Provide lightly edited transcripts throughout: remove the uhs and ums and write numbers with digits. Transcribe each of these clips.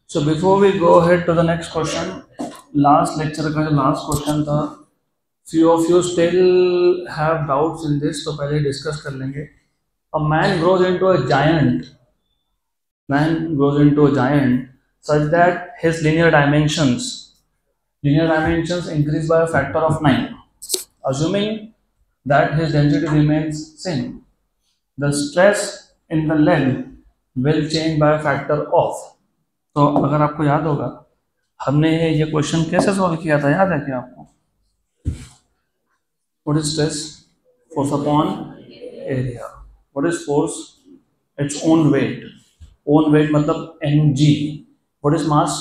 So before we go ahead to the next question, last lecture का जो last question था, few of you still have doubts in this, तो पहले discuss कर लेंगे. A man grows into a giant. Man grows into a giant such that his linear dimensions increase by a factor of 9, assuming that his density remains same. The stress in the leg will change by a factor of. तो अगर आपको याद होगा हमने ये question कैसे solve किया था, याद है क्या आपको? What is stress? Force upon area. What is force? Its own weight. Own weight मतलब mg. What is mass?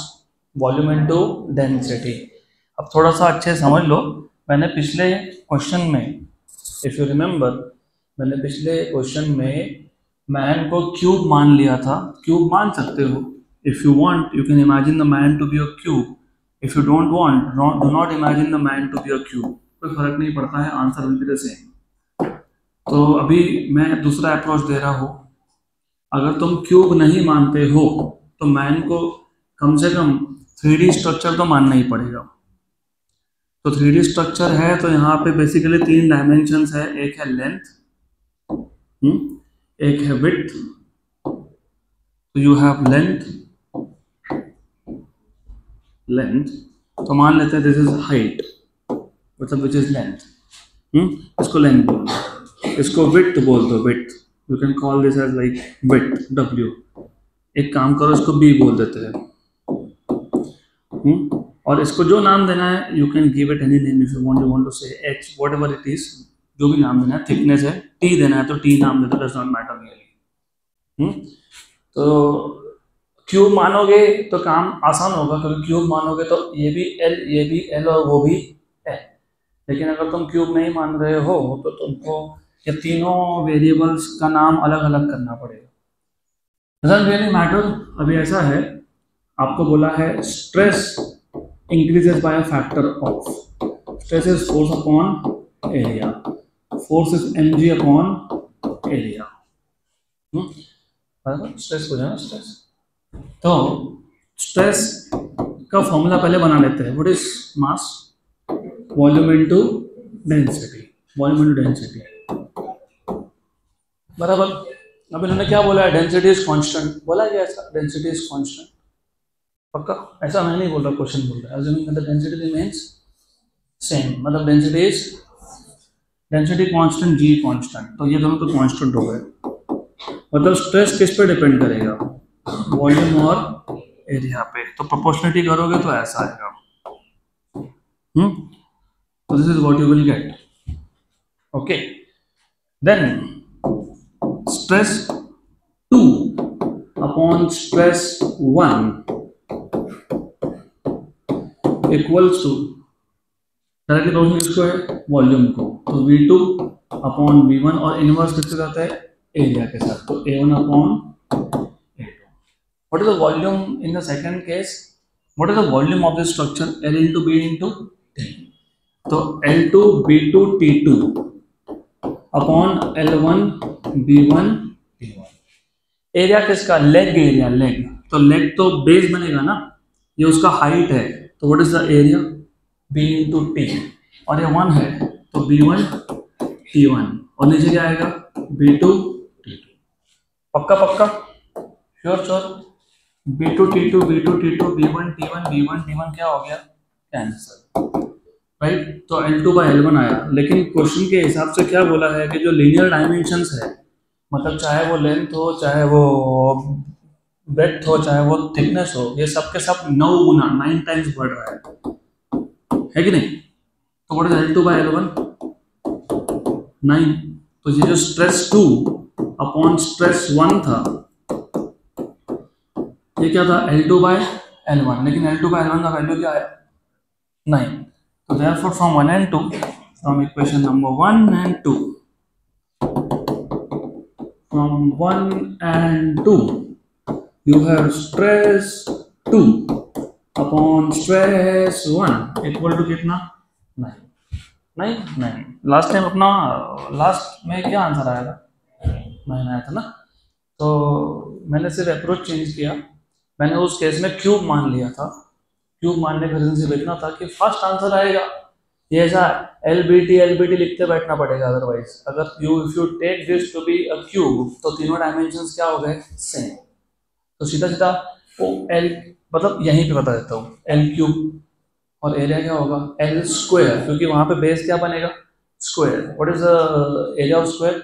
Volume into density. अब थोड़ा सा अच्छे समझ लो. मैंने पिछले क्वेश्चन में, इफ यू रिमेम्बर, मैंने पिछले क्वेश्चन में मैन को क्यूब मान लिया था. क्यूब मान सकते हो. If you want, you can imagine the man to be a cube. If you don't want, do not imagine the man to be a cube. कोई फर्क नहीं पड़ता है, answer will be the same. तो अभी मैं दूसरा अप्रोच दे रहा हूँ. अगर तुम क्यूब नहीं मानते हो तो मैन को कम से कम 3D स्ट्रक्चर तो मानना ही पड़ेगा. तो 3D स्ट्रक्चर है तो यहाँ पे बेसिकली 3 डायमेंशंस है. एक है लेंथ, एक है विड्थ. तो यू हैव लेंथ, तो मान लेते हैं दिस इज हाइट, मतलब विच इज लेंथ. इसको लेंथ बोल दो, इसको विड्थ बोल दो. Width you can call this as like width w. एक काम करो, इसको b बोल देते हैं. और इसको जो नाम देना है you can give it any name. If you want to say h, whatever it is, जो भी नाम देना है. थिकनेस है, t देना है तो t नाम दे दो, डज नॉट मैटर रियली. तो क्यूब मानोगे तो काम आसान होगा, क्योंकि क्यूब मानोगे तो ये भी एल और वो भी है. लेकिन अगर तुम क्यूब नहीं मान रहे हो तो तुमको ये तीनों वेरिएबल्स का नाम अलग अलग करना पड़ेगा. Doesn't really matter. अभी ऐसा है, आपको बोला है stress increases by a factor of. Stress is force upon area. Force is mg upon area. Stress हो जाए स्ट्रेस. तो स्ट्रेस का फॉर्मूला पहले बना लेते हैं. What is mass? Volume into density. Volume into density, बराबर. अब इन्होंने क्या बोला है? Density is constant. बोला गया ऐसा, डेंसिटी इज कांस्टेंट. पक्का? ऐसा मैं नहीं बोल रहा, क्वेश्चन बोल रहा है. Assuming that the density remains same, मतलब डेंसिटी कांस्टेंट, जी कांस्टेंट. तो ये दोनों तो कांस्टेंट हो गए. मतलब स्ट्रेस किस पे डिपेंड करेगा? वॉल्यूम और एरिया पे. तो प्रोपोर्शनलिटी करोगे तो ऐसा आएगा. तो this is what you will get. Okay, then stress 2 upon stress 1 equals to, directly proportional किसको है? वॉल्यूम को. तो V2 अपॉन V1, और इनवर्स किसके साथ है? एरिया के साथ. तो A1 upon what is the volume in the second case? What is the volume of the structure? L into B into T. तो L2 B2 T2 upon L1 B1 T1. Area किसका? Leg area. Leg, तो leg तो base बनेगा ना, ये उसका height है. तो what is the area? B into T. और ये 1 है तो B1 T1, और नीचे क्या आएगा? B2 T2. पक्का? Sure. B2 T2 B1 T1 क्या हो गया? Cancel, right. तो L2 by L1 आया. लेकिन क्वेश्चन के हिसाब से क्या बोला है कि जो लीनियर डायमेंशंस है, मतलब चाहे वो लेंथ हो, चाहे वो ब्रेड्थ हो, चाहे वो थिकनेस हो, ये सब के सब 9 गुना 9 टाइम्स बढ़ रहा है कि नहीं? तो what is L2 by L1? 9. तो ये जो स्ट्रेस 2 अपॉन स्ट्रेस 1 था, ये क्या था? L2 by L1. लेकिन L2 by L1 का वैल्यू क्या है? 9. तो therefore from 1 and 2, from equation number 1 and 2, from 1 and 2 you have stress 2 upon stress 1 equal to कितना? 9. लास्ट टाइम अपना लास्ट में क्या आंसर आया था? 9 आया था ना. तो मैंने सिर्फ अप्रोच चेंज किया. मैंने उस केस में क्यूब मान लिया था। क्यूब मानने का रीजन सिर्फ इतना था कि फर्स्ट आंसर आएगा। ये ऐसा एल बी टी लिखते बैठना पड़ेगा, अदरवाइज अगर if you take this to be a cube तो तीनों डायमेंशंस क्या हो गए, सेम। तो सीधा सीधा वो एल मतलब यहीं पे बता देता हूँ, एल क्यूब और एरिया क्या होगा, एल स्क्वायर, क्योंकि वहां पे बेस क्या बनेगा, square. What is the area of square,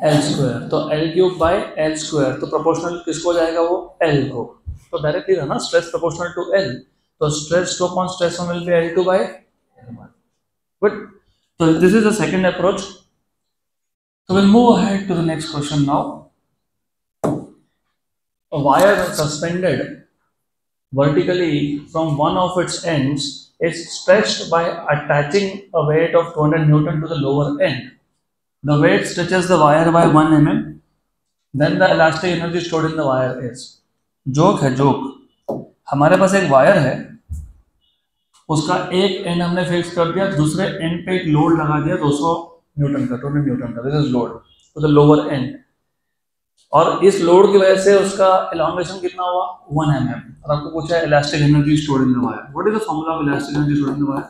L square. तो L cube by L square, तो प्रोपोर्शनल किसको जाएगा, वो एल को। तो डायरेक्टली था ना, स्ट्रेस प्रोपोर्शनल टू एल, तो stress two upon stress will be L two by L one. Good. So this is the second approach. So we'll move ahead to the next question now. A wire when suspended vertically from one of its ends is stretched by attaching a weight of 200 Newton to the lower end. The weight stretches the wire by 1 mm. Then the elastic energy stored in the wire is. Joke है joke. हमारे पास एक wire है, उसका एक and हमने fix कर दिया, दूसरे एंड पे एक लोड लगा दिया 200 न्यूटन का, 200 न्यूटन का, this is load to the lower end. और इस लोड की वजह से उसका एलोंगेशन कितना हुआ, 1 mm। और आपको पूछा है elastic energy stored in the wire. What is the formula of elastic energy stored in the wire,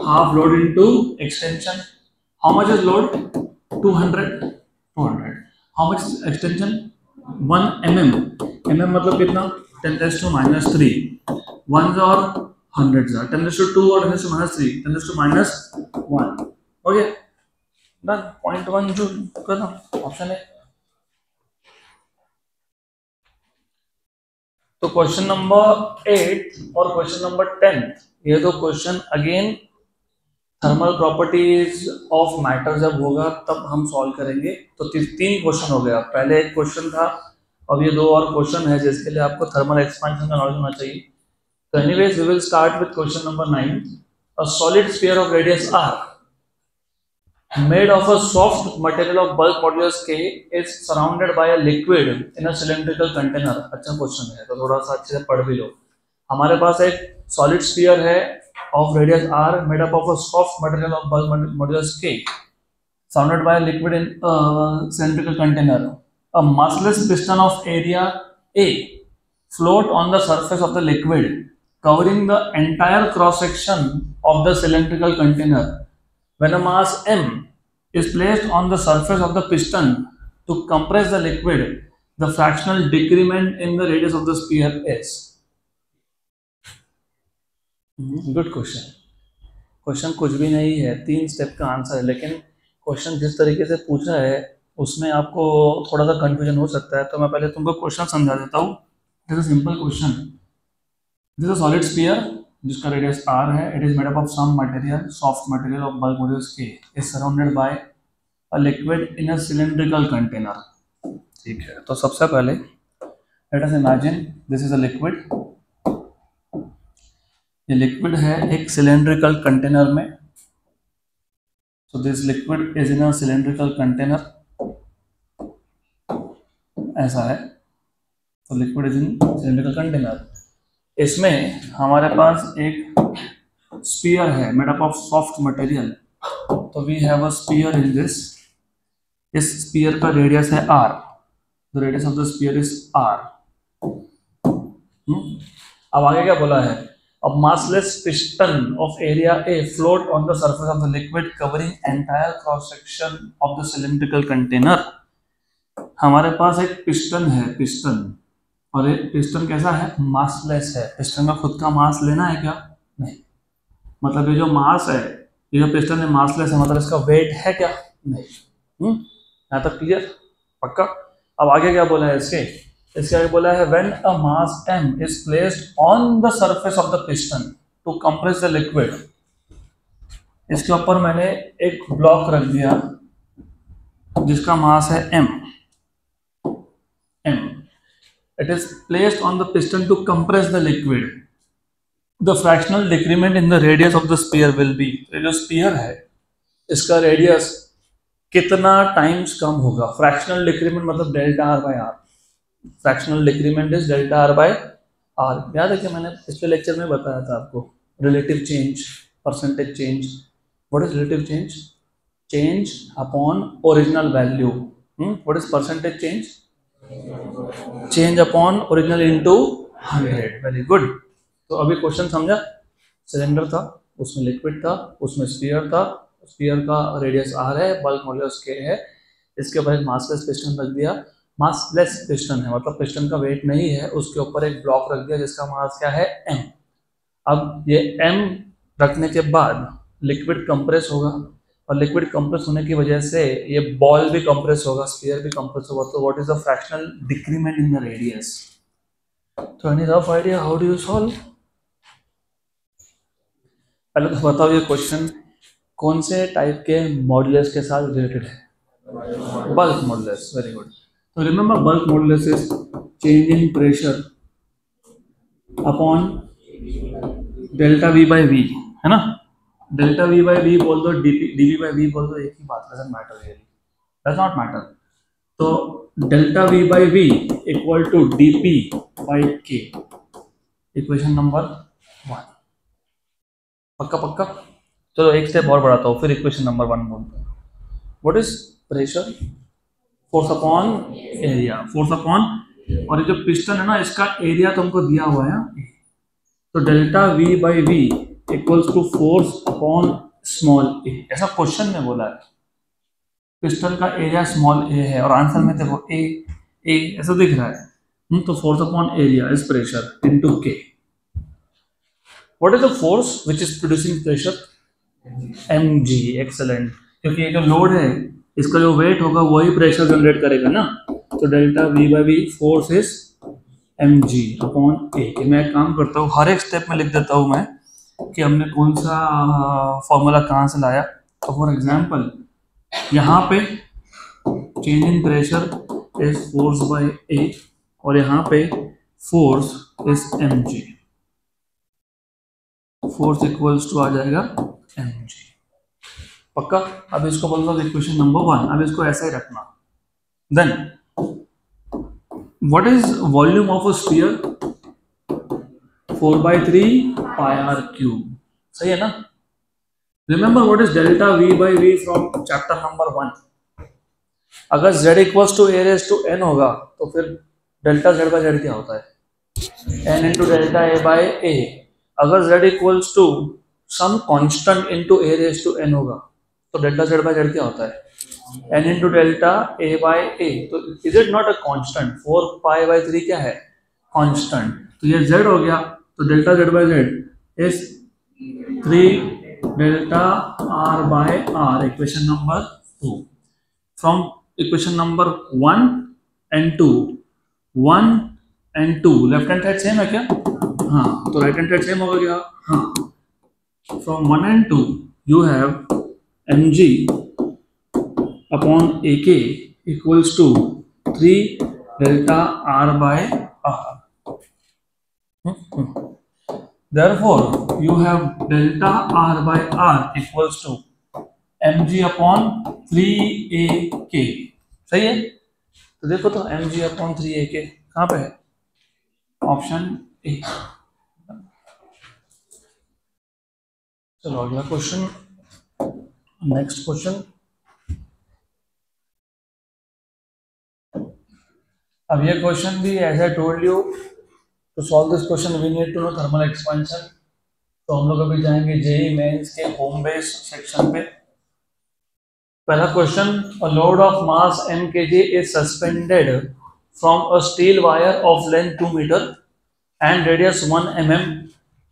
half load into extension. How much is load, 200। How much extension, 1 mm। mm मतलब कितना, 10⁻³ 1s और 100s are 10⁻² और 10⁻³ 10⁻⁻1। Okay done, 0.1 joule करना option है। तो question number 8 और question number 10, ये दो question again thermal properties of matter जब होगा तब हम सॉल्व करेंगे। तो 3 क्वेश्चन हो गया, पहले एक क्वेश्चन था, अब ये 2 और क्वेश्चन है जिसके लिए आपको थर्मल एक्सपेंशन का नॉलेज होना चाहिए। So anyways, we will start with question number 9. A solid sphere of radius r, made of a soft material of bulk modulus k, is surrounded by a liquid in a cylindrical container. अच्छा question है, तो थोड़ा सा अच्छे से पढ़ भी लो। हमारे पास एक solid sphere है of radius r, made up of a soft material of bulk modulus k, surrounded by a liquid in a cylindrical container. A massless piston of area a float on the surface of the liquid, covering the entire cross section of the cylindrical container. When a mass m is placed on the surface of the piston to compress the liquid, the fractional decrement in the radius of the sphere is. Good question. Question कुछ भी नहीं है, 3 step का answer है, लेकिन question जिस तरीके से पूछा है उसमें आपको थोड़ा सा कंफ्यूजन हो सकता है। तो मैं पहले तुमको क्वेश्चन समझा देता हूँ। It is a simple question. This is a solid sphere जिसका रेडियस r है। It is made up of some material, soft material of bulk modulus k, is surrounded by a liquid in a cylindrical container. ठीक है, तो सबसे पहले let us imagine this is a liquid. ये liquid है एक cylindrical container में। So this liquid is in a cylindrical container, ऐसा है। तो liquid is in cylindrical container. इसमें हमारे पास एक स्फीयर है made up of soft material. तो we have a sphere in this. इस स्फीयर का रेडियस है r, the radius of the sphere is r। अब आगे क्या बोला है, a massless piston of area A float on the surface of the liquid covering entire cross section of the cylindrical container। हमारे पास एक पिस्टन है, पिस्टन, और ये पिस्टन कैसा है, मासलेस है। पिस्टन का खुद का मास लेना है क्या, नहीं। मतलब ये जो मास है, ये जो पिस्टन है मासलेस है, मतलब इसका वेट है क्या, नहीं। यहाँ तक क्लियर, पक्का। अब आगे क्या बोला है इसके आगे बोला है when a mass m is placed on the surface of the piston to compress the liquid। इसके ऊपर मैंने एक ब्लॉक रख दिया जिसका मास है m। It is placed on the piston to compress the liquid. The fractional decrement in the radius of the sphere will be, जो sphere है इसका रेडियस कितना टाइम्स कम होगा। फ्रैक्शनल डिक्रीमेंट मतलब delta r by r। Fractional decrement is delta r by r। याद है कि मैंने पिछले लेक्चर में बताया था आपको relative change, percentage change. What is relative change, change upon original value. What is percentage change, change upon original into 100। Very good. तो अभी क्वेश्चन समझा। सिलेंडर था, उसमें लिक्विड था, उसमें स्फीयर था, स्फीयर का रेडियस r है, बल्क मॉड्यूलस k है, इसके ऊपर एक मासलेस पिस्टन रख दिया। मासलेस पिस्टन है मतलब पिस्टन का वेट नहीं है, उसके ऊपर एक ब्लॉक रख दिया जिसका मास क्या है m। अब ये m रखने के बाद लिक्विड कंप्रेस होगा और लिक्विड कंप्रेस होने की वजह से ये बॉल भी कंप्रेस होगा, स्फीयर भी कंप्रेस होगा। तो what is the fractional decrement in the radius? तो any rough idea how do you solve? पहले तो बताओ ये क्वेश्चन कौन से टाइप के मॉडुलस के साथ रिलेटेड है? Bulk modulus. Very good. तो remember bulk modulus is change in pressure upon delta we by V, है ना? डेल्टा वी बाई वी बोल दो, डीवी बाई वी बोल दो, एक ही बात, doesn't matter really, does not matter. तो delta we by V equal to DP by K, equation number 1। पक्का पक्का? चलो एक स्टेप और बढ़ाता हूँ, फिर इक्वेशन नंबर 1 बोलते हैं। What is pressure? Force upon area, force upon, और ये जो पिस्टन है ना इसका एरिया तुमको दिया हुआ है। तो delta we by V equals to force upon small A, ऐसा क्वेश्चन में बोला है। पिस्टन का एरिया स्मॉल ए है और आंसर में देखो ए ए ऐसा दिख रहा है। तो force upon area is pressure into K. What is the force which is producing pressure? mg। Excellent, क्योंकि ये जो लोड है इसका जो वेट होगा वही प्रेशर जनरेट करेगा ना। तो delta we by V force is mg upon A. मैं एक काम करता हूँ, हर एक स्टेप में लिख देता हूँ मैं कि हमने कौन सा फॉर्मूला कहाँ से लाया। तो फॉर एग्जांपल यहाँ पे change in pressure is force by A और यहाँ पे force is mg। Force equals to आ जाएगा mg। पक्का? अब इसको बोल दो इक्वेशन नंबर 1। अब इसको ऐसा ही रखना। Then what is volume of a sphere? 4/3 pi r cube. सही है ना? Remember what is delta we by v from chapter number 1। अगर z equals to a raise to n होगा तो फिर डेल्टा z बाई जेड क्या होता है? n into delta a by a। अगर z equals to some constant into a raise to n होगा तो डेल्टा z बाई जेड क्या होता है? n into delta a by a। तो is it not a constant? 4 pi by 3 क्या है? Constant. तो ये z हो गया, तो delta z by z is 3 delta r by r, equation number 2। From equation number 1 and 2, 1 and 2 left hand side same है क्या? हाँ, तो राइट हैंड साइड सेम होगा क्या? हाँ। From 1 and 2 you have mg upon ak equals to 3 delta r by r। Therefore, you have delta r by r equals to mg upon 3ak। सही है? तो देखो तो mg upon 3ak कहाँ पे है? Option A. चलो अगला क्वेश्चन, नेक्स्ट क्वेश्चन। अब ये क्वेश्चन भी as I told you to solve this question we need to know thermal expansion. तो हम लोग अभी जाएंगे जेईई मेंस के होम बेस सेक्शन पे। पहला question, a load of mass m kg is suspended from a steel wire of length 2 metre and radius 1 mm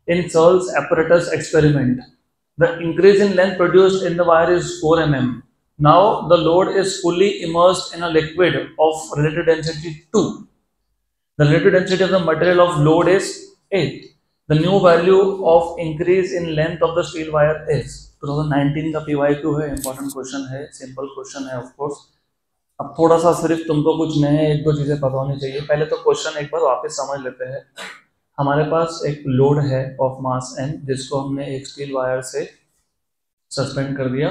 in Searle's apparatus experiment. The increase in length produced in the wire is 4 mm. Now the load is fully immersed in a liquid of relative density 2. The relative density of the material of load is 8. The new value of increase in length of the steel wire is 2019 का PYQ है, important question है, simple question है of course। अब थोड़ा सा सिर्फ तुमको कुछ नए एक दो चीजें पता होनी चाहिए। पहले तो क्वेश्चन एक बार वापस समझ लेते हैं। हमारे पास एक लोड है ऑफ मास m जिसको हमने एक स्टील वायर से सस्पेंड कर दिया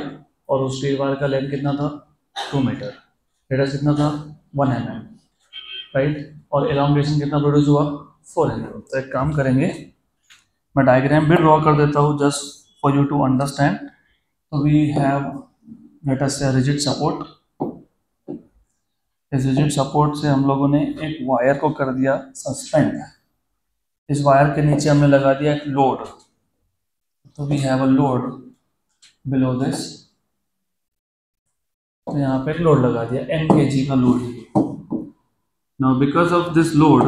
और उस स्टील वायर का लेंथ कितना था? 2 मीटर। रेडियस कितना था? 1 mm, राइट? और एलोंगेशन कितना प्रोड्यूस हुआ? 4 mm। तो एक काम करेंगे, मैं डायग्राम भी ड्रॉ कर देता हूँ just for you to understand. तो we have let us say rigid support इस रिजिड सपोर्ट से हम लोगों ने एक वायर को कर दिया सस्पेंड, इस वायर के नीचे हमने लगा दिया एक लोड, तो we have a load below this, तो यहाँ पे एक लोड लगा दिया m kg का load. Now because of this load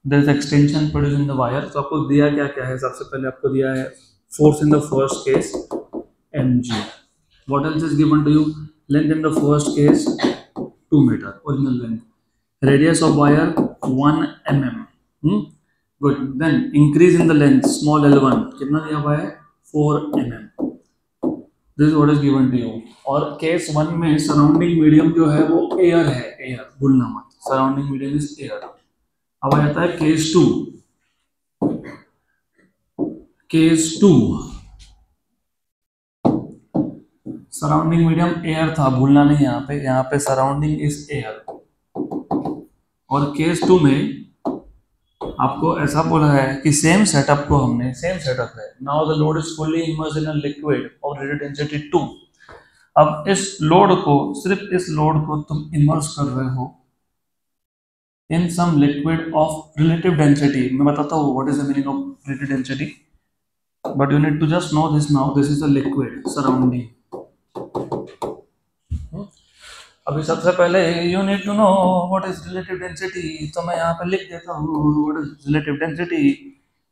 there is extension produce in the wire. तो आपको दिया क्या क्या है, सबसे पहले आपको दिया है force in the first case mg, what else is given to you, length in the first case 2 meter original length, radius of wire 1 mm, good, then increase in the length small l1 कितना दिया हुआ है 4 mm, this is what is given to you। और case 1 में surrounding medium जो है वो air है, एयर भूलना मत, सराउंडिंग मीडियम इज एयर। अब आ जाता है case 2, case 2 surrounding medium air था, भूलना नहीं, यहाँ पे सराउंडिंग इज एयर। और केस 2 में आपको ऐसा बोला है कि सेम सेटअप को हमने, सेम सेटअप है, now the load is fully immersed in a liquid of radio density 2। अब इस लोड को, सिर्फ इस लोड को तुम इमर्स कर रहे हो in some liquid of relative density. मैं बताता हूँ what is the meaning of relative density, but you need to just know this now, this is a liquid surrounding. अभी सबसे पहले you need to know what is relative density, तो मैं यहाँ पे लिख देता हूँ what is relative density.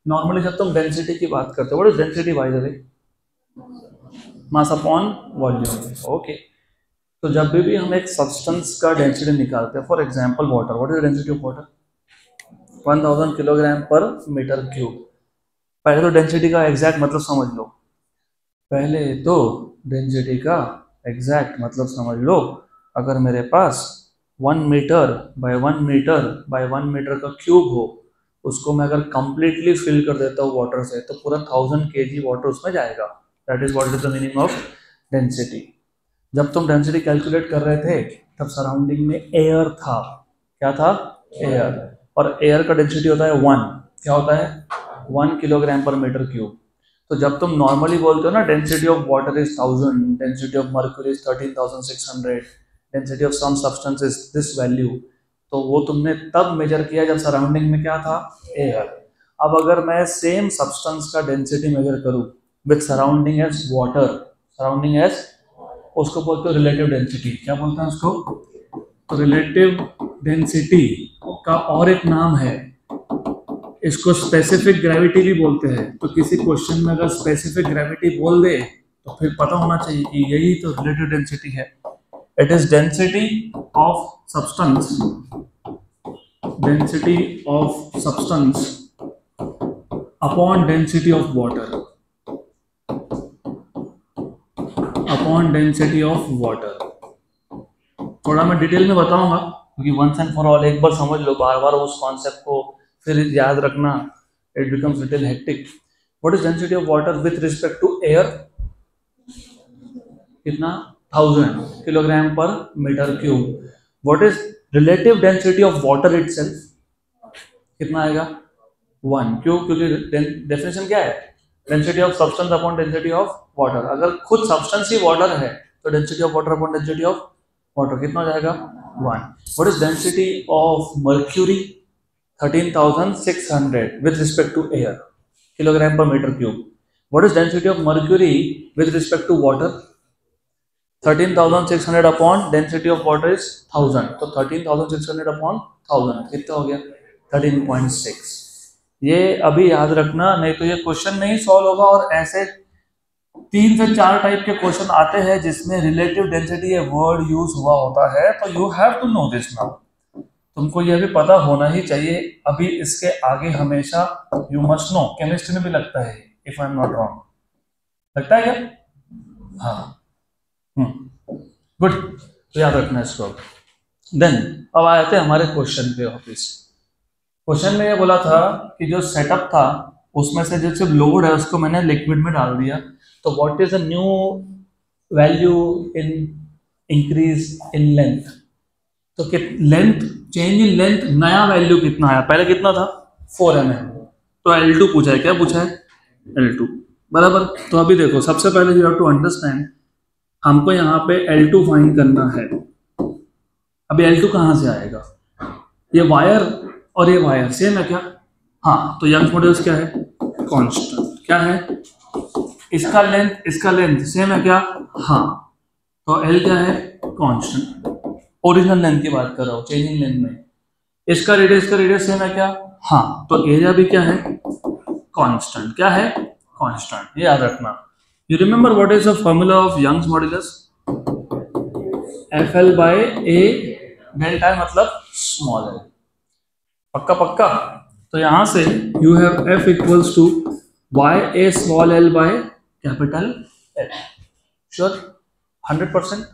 Normally जब तुम डेंसिटी की बात करते हो, what is density by the way, mass upon volume, okay. तो जब भी हम एक सब्सटेंस का डेंसिटी निकालते हैं, for example water, what is density of water 1000 kilogram per metre cube. पहले तो डेंसिटी का एग्जैक्ट मतलब समझ लो, पहले तो डेंसिटी का एग्जैक्ट मतलब समझ लो। अगर मेरे पास 1 metre by 1 metre by 1 metre का क्यूब हो, उसको मैं अगर कंप्लीटली फिल कर देता हूँ वाटर से, तो पूरा 1000 kg वाटर उसमें जाएगा। That is what is the meaning of density. जब तुम डेंसिटी कैलकुलेट कर रहे थे तब सराउंडिंग में एयर था, क्या था, एयर, और एयर का डेंसिटी होता है 1, क्या होता है 1 किलोग्राम पर मीटर क्यूब। तो जब तुम नॉर्मली बोलते हो ना density of water is 1000, density of mercury is 13600, density of some substance is this value, तो वो तुमने तब मेजर किया जब सराउंडिंग में क्या था, एयर। अब अगर मैं सेम सब्सटेंस का डेंसिटी मेजर करूं with surrounding as water, surrounding as, उसको बोलते हो रिलेटिव डेंसिटी। क्या बोलते हैं उसको, तो रिलेटिव डेंसिटी का और एक नाम है, इसको स्पेसिफिक ग्रेविटी भी बोलते हैं। तो किसी क्वेश्चन में अगर स्पेसिफिक ग्रेविटी बोल दे तो फिर पता होना चाहिए कि यही तो रिलेटिव डेंसिटी है। It is density of substance, density of substance upon density of water, upon density of water. थोड़ा मैं डिटेल में बताऊंगा क्योंकि वंस एंड फॉर ऑल एक बार समझ लो, बार बार उस कॉन्सेप्ट को फिर याद रखना, it becomes little hectic. What is density of water with respect to air, कितना 1000 kilogram per metre cube. What is relative density of water itself, कितना आएगा 1, क्यों, क्योंकि डेफिनेशन क्या है, density of substance upon density of water. अगर खुद substance ही वाटर है तो density of water upon density of water कितना हो जाएगा 1। What is density of mercury 13600 with respect to air, kilogram per meter cube. What is density of mercury with respect to water? 13600 upon density of water is 1000. तो 13600 upon 1000 कितना हो गया 13.6। ये अभी याद रखना, नहीं तो ये क्वेश्चन नहीं सॉल्व होगा। और ऐसे 3 से 4 टाइप के क्वेश्चन आते हैं जिसमें रिलेटिव डेंसिटी ये वर्ड यूज हुआ होता है, तो you have to know this now, तुमको यह भी पता होना ही चाहिए। अभी इसके आगे हमेशा यू मस्ट नो, केमिस्ट्री में भी लगता है if I am not wrong, लगता है क्या, हाँ, गुड, तो याद रखना इसको। देन अब आए थे हमारे क्वेश्चन पे ऑफिस। क्वेश्चन में ये बोला था कि जो सेटअप था उसमें से जो सिर्फ लोड है उसको मैंने लिक्विड में डाल दिया, तो what is a new value in increase in length, तो लेंथ चेंज इन लेंथ, नया वैल्यू कितना आया, पहले कितना था 4 mm, तो L2 पूछा है, क्या पूछा है L2 बराबर। तो अभी देखो सबसे पहले यू हैव टू अंडरस्टैंड, हमको यहाँ पे L2 फाइंड करना है। अभी L2 कहाँ से आएगा? ये वायर और ये वायर सेम है क्या? हाँ, तो यंग्स मॉड्यूलस क्या है? कांस्टेंट। क्या है? इसका लेंथ सेम है क्या? हाँ, तो L क्या है? कांस्टेंट। ओरिजिनल लेंथ की बात कर रहा हूँ, चेंजिंग लेंथ में। इसका रेडियस सेम है क्या? हाँ, तो एरिया भी क्या है? कांस्टेंट। क्या है? कांस्टेंट। ये याद रखना। You remember what is the formula of Young's modulus? FL by A delta मतलब स्मॉल l। पक्का पक्का। तो यहां से you have F equals to YA small l by capital L। Sure? 100%।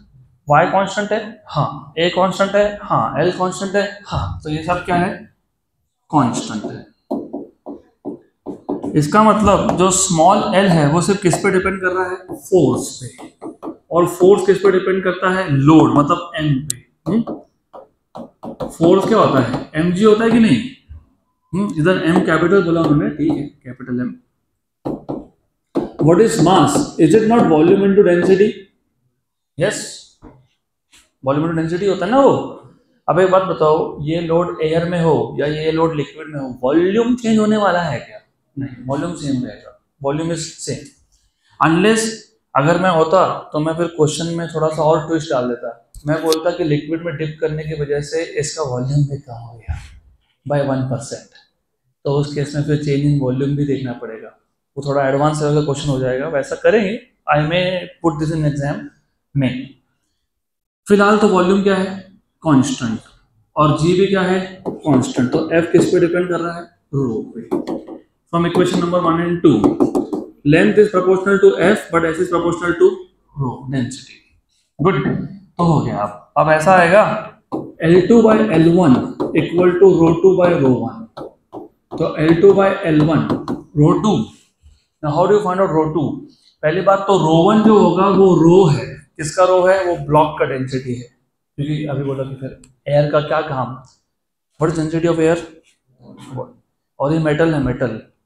Y constant है, हाँ। A कांस्टेंट है, हाँ। L कांस्टेंट है, हाँ। तो ये सब क्या है? कांस्टेंट है। इसका मतलब जो स्मॉल l है वो सिर्फ किस पे डिपेंड कर रहा है? फोर्स पे। और फोर्स किस पे डिपेंड करता है? लोड, मतलब m पे। फोर्स क्या होता है? mg होता है कि नहीं? इधर m कैपिटल बोला उन्होंने, ठीक है, capital M। What is mass? Is it not volume into density? Yes, volume into density होता है ना वो। अब एक बात बताओ, ये लोड एयर में हो या ये लोड लिक्विड में हो, वॉल्यूम चेंज होने वाला है क्या? नहीं, वॉल्यूम सेम रहेगा। Volume is same. अनलेस अगर मैं होता तो मैं फिर क्वेश्चन में थोड़ा सा और ट्विस्ट डाल देता। मैं बोलता कि लिक्विड में डिप करने की वजह से इसका वॉल्यूम भी कम हो गया बाय 1%। तो उस केस में फिर चेंज इन वॉल्यूम भी देखना पड़ेगा। वो थोड़ा एडवांस लेवल का क्वेश्चन हो जाएगा, वैसा करेंगे। I may put this in exam में। फिलहाल तो वॉल्यूम क्या है? कांस्टेंट। और जी भी क्या है? कांस्टेंट। तो एफ किस पे डिपेंड कर रहा है? रो पे। From equation number 1 and 2, length is proportional to F but S is proportional to rho density. Good. तो हो गया। अब ऐसा आएगा L2 by L1 equal to ρ2 by ρ1। तो L2 by L1 ρ2। Now how do you find out ρ2? पहली बात तो ρ1 जो होगा वो रो है। किसका रो है? वो ब्लॉक का डेंसिटी है। क्योंकि अभी बोला कि फिर एयर का क्या काम? What is density of air? और ये मेटल है,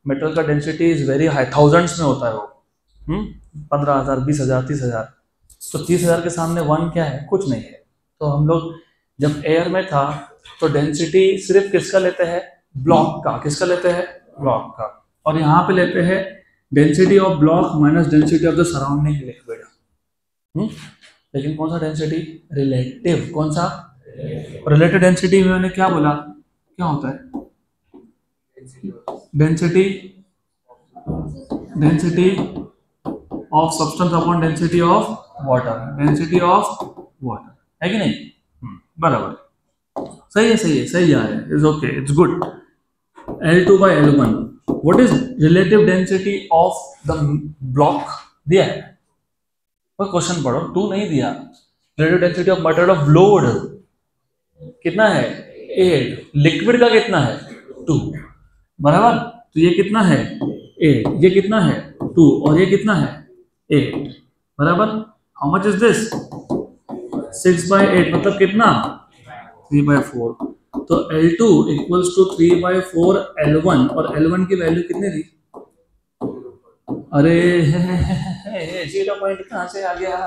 मेटल का density is very high, thousands में होता है वो। 15,000, 20,000, 30,000। तो 30,000 के सामने 1 क्या है? कुछ नहीं है। तो हम लोग जब एयर में था तो डेंसिटी सिर्फ किसका लेते हैं? ब्लॉक का। किसका लेते हैं? ब्लॉक का। और यहाँ पे लेते हैं density of block minus density of the surrounding liquid. लेकिन कौन सा डेंसिटी? रिलेटिव। कौन सा? रिलेटिव डेंसिटी में मैंने क्या बोला? क्या होता है? Density of substance upon density of water. Density of water है कि नहीं? बराबर। सही आ रहा है। Is okay, it's good. L2 by L1। What is relative density of the block? दिया है कोई क्वेश्चन पढ़ो, 2 नहीं दिया। Relative density of material of load कितना है? 8। लिक्विड का कितना है? 2। बराबर। तो ये कितना है? 8। ये कितना है? 2। और ये कितना है? 8। बराबर। How much is this? 6/8 मतलब कितना? 3/4। तो L2 इक्वल्स टू 3/4 L1। और L1 की वैल्यू कितनी थी? अरे 0 पॉइंट कहाँ से आ गया?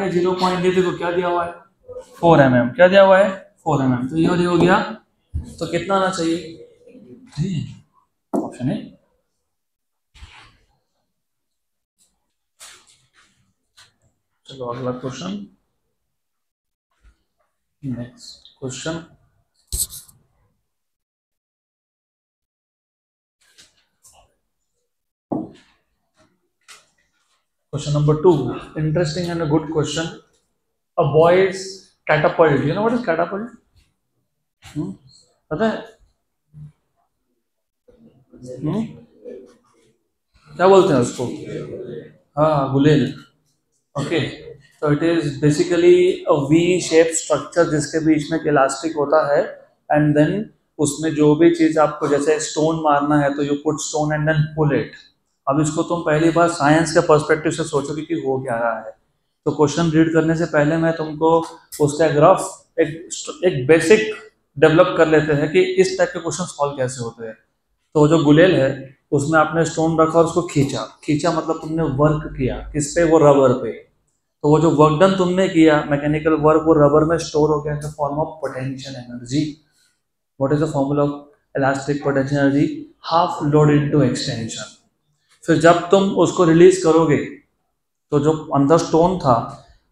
0 पॉइंट? ये देखो क्या दिया हुआ है? 4 mm। क्या दिया हुआ है? 4 mm। तो ये हो गया। तो कितना आना चाहिए? ऑप्शन है। चलो अगला question. Next question. Question number 2, interesting and a good question. A boy is catapult. You know what is catapult? पता है? क्या बोलते हैं उसको? हाँ, गुलेल। ओके। तो it is basically a V shape structure जिसके बीच में इलास्टिक होता है एंड देन उसमें जो भी चीज आपको, जैसे स्टोन मारना है तो you put stone and then pull it. अब इसको तुम पहली बार साइंस के पर्सपेक्टिव से सोचोगे कि हो क्या रहा है। तो क्वेश्चन रीड करने से पहले मैं तुमको उसका ग्राफ एक बेसिक डेवलप कर लेते हैं कि इस टाइप के क्वेश्चन सॉल्व कैसे होते हैं। तो जो गुलेल है उसमें आपने स्टोन रखा और उसको खींचा मतलब तुमने वर्क किया किस पे? वो रबर पे। तो वो जो वर्क डन तुमने किया मैकेनिकल वर्क वो रबर में स्टोर हो गया इन the form of potential energy. What is the formula of elastic potential energy? Half load into extension. फिर जब तुम उसको रिलीज करोगे तो जो अंदर स्टोन था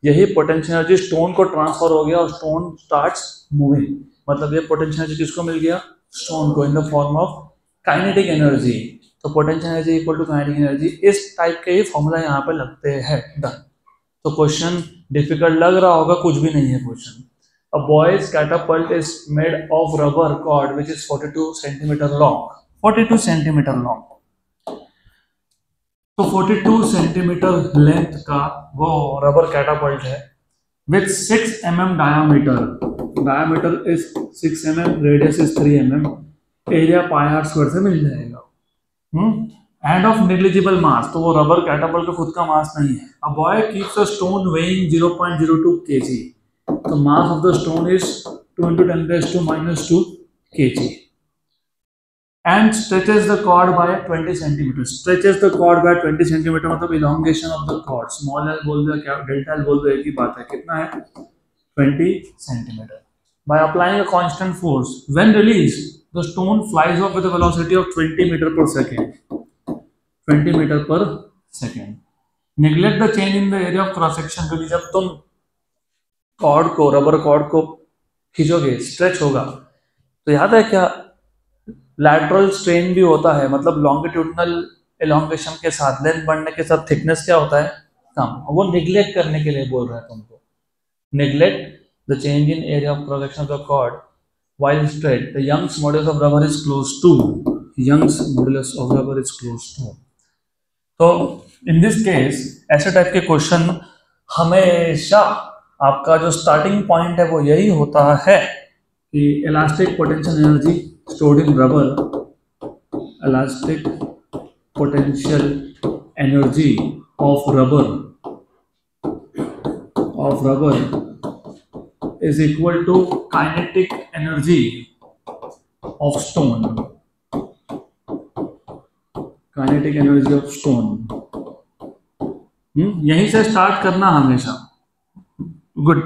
यही पोटेंशियल एनर्जी स्टोन को ट्रांसफर हो गया और स्टोन स्टार्ट्स मूविंग। मतलब ये पोटेंशियल एनर्जी किसको मिल गया? स्टोन को, in the form of kinetic energy. तो potential energy equal to kinetic energy, इस टाइप के ही फॉर्मूला यहाँ पे लगते हैं। डन। तो क्वेश्चन डिफिकल्ट लग रहा होगा, कुछ भी नहीं है question. A boy's catapult is made of rubber cord which is 42 centimeter long. 42 centimeter long. तो 42 सेंटीमीटर लेंथ का वो रबर कैटापल्ट है with 6 mm diameter. Diameter is 6 mm, radius is 3 mm. Area pi are square से मिल जाएगा। End of negligible mass, तो वो rubber Catapult का खुद का मास नहीं है। A boy keeps a stone weighing 0.02 kg. The mass of the stone is 2 into 10 raised to minus 2 kg and stretches the cord by 20 centimeters. Stretches the cord by 20 centimeter मतलब elongation of the cord. Small l बोल दो क्या delta l बोल दो, एक ही बात है। कितना है? 20 centimeter. By applying a constant force, when released, the stone flies off with a velocity of 20 meter per second. 20 meter per second. Neglect the change in the area of cross section, क्योंकि जब तुम cord को, rubber cord को खींचोगे, stretch होगा, तो याद है क्या लैटरल स्ट्रेन भी होता है। मतलब लॉन्गिट्यूडनल एलोंगेशन के साथ, लेंथ बढ़ने के साथ थिकनेस क्या होता है? कम। वो निग्लेक्ट करने के लिए बोल रहा है तुमको। Neglect the change in area of cross section of the cord while straight. The Young's modulus of rubber is close to. Young's modulus of rubber is close to. तो इन दिस केस ऐसे type के question हमेशा आपका जो starting point है वो यही होता है कि elastic potential energy stored in rubber, elastic potential energy of rubber is equal to kinetic energy of stone. Kinetic energy of stone यहीं से स्टार्ट करना हमेशा। Good.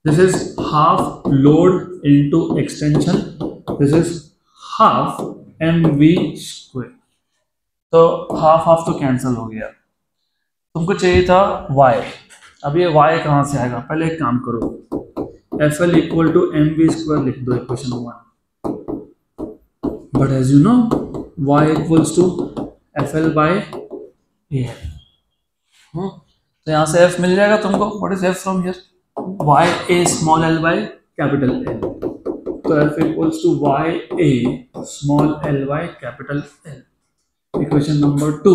This is half load into extension. This is half mv square. तो half तो cancel हो गया। तुमको चाहिए था y। अब ये y कहाँ से आएगा? पहले एक काम करो, FL equal to mv square लिख दो equation 1। But as you know y equals to FL by a। तो यहाँ से f मिल जाएगा तुमको। What is f from here? y a small l by capital L। तो f equals to y a small l by capital L। Equation number 2।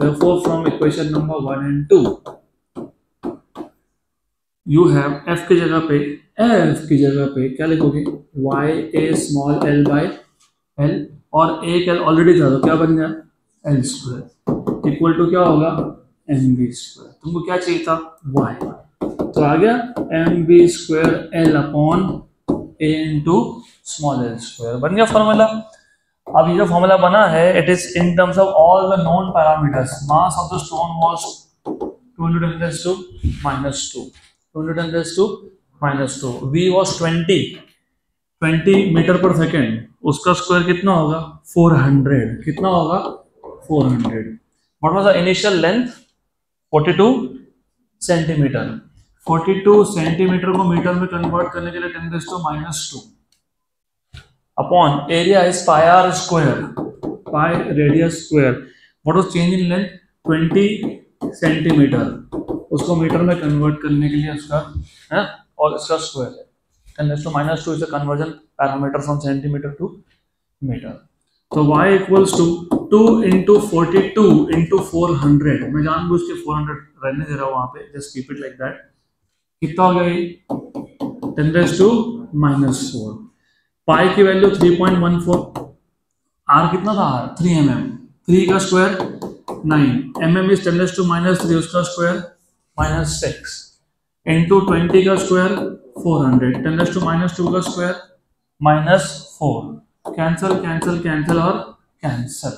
therefore from equation number 1 and 2 you have f की जगह पे क्या लिखोगे? y a small l by l और एक l already था तो क्या बन गया? l स्क्वायर इक्वल टू क्या होगा? mv square. तुमको क्या चाहिए था? y। तो आ गया mv square l upon a into small l square, बन गया फॉर्मूला। अब ये जो फॉर्मूला बना है it is in terms of all the known parameters. Mass of the stone was 2 into 10 raised to minus 2, 2 into 10 raised to minus 2, v was 20 metre per second, उसका square कितना होगा? 400। कितना होगा? 400। What was the initial length? 42 centimetre. 42 centimetre को metre में convert करने के लिए 10 raised to minus 2 upon area is pi are square, pi radius square. What was change in length? 20 centimetre. उसको मीटर में कन्वर्ट करने के लिए उसका है और इसका स्क्वायर है। 10 raised to minus 2 is the conversion parameter from centimetre to metre. तो y equals to 2 into 42 into 400। मैं जानबूझ के 400 रहने दे रहा हूँ वहां पे, just keep it like that. कितना हो गया? 10 raised to minus 4। पाई की वैल्यू 3.14। r कितना था? 3 mm। 3 का square 9 mm is 10 raised to minus 3, उसका स्क्वायर -6 इंटू 20 का स्क्वायर 400, 10 raised to minus 2 का स्क्वायर -4। कैंसल कैंसल कैंसल और कैंसल।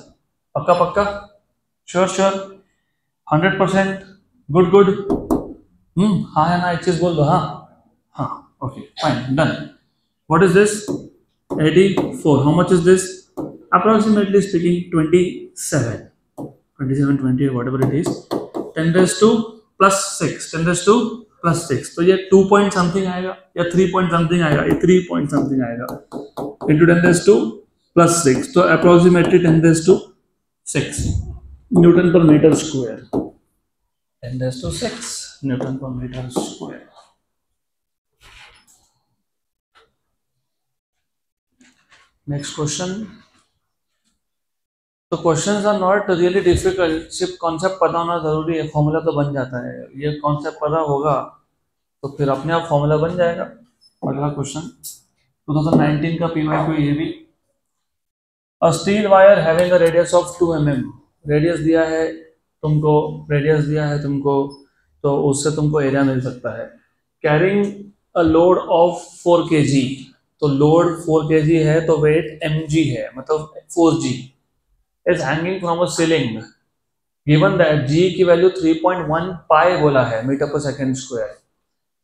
पक्का? श्योर? 100%? गुड। हाँ है ना, एक चीज बोल दो, हाँ हाँ, okay fine done. What is this? 84. How much is this? Approximately speaking, 27. 27, 20, whatever it is. 10 raised to plus 6. 10 raised to plus 6. तो ये 2 point something आएगा या 3 point something आएगा, ये 3 point something आएगा. Into 10 raised to plus 6. तो approximately 10 raised to 6 Newton per meter square. 10 raised to 6 Newton per meter square. Next question. तो questions are not really difficult, सिर्फ कॉन्सेप्ट पता होना जरूरी है, फॉर्मूला तो बन जाता है. ये कॉन्सेप्ट पता होगा तो फिर अपने आप फॉर्मूला बन जाएगा. अगला क्वेश्चन 2019 का पीवाई को, ये भी a steel wire having a radius of 2 mm. Radius दिया है तुमको, रेडियस दिया है तुमको, तो उससे तुमको एरिया मिल सकता है. Carrying a load of 4 kg. तो लोड 4 kg है तो वेट mg है, मतलब 4g is hanging from a ceiling. Given that g की वैल्यू 3.1 pi बोला है metre per second square.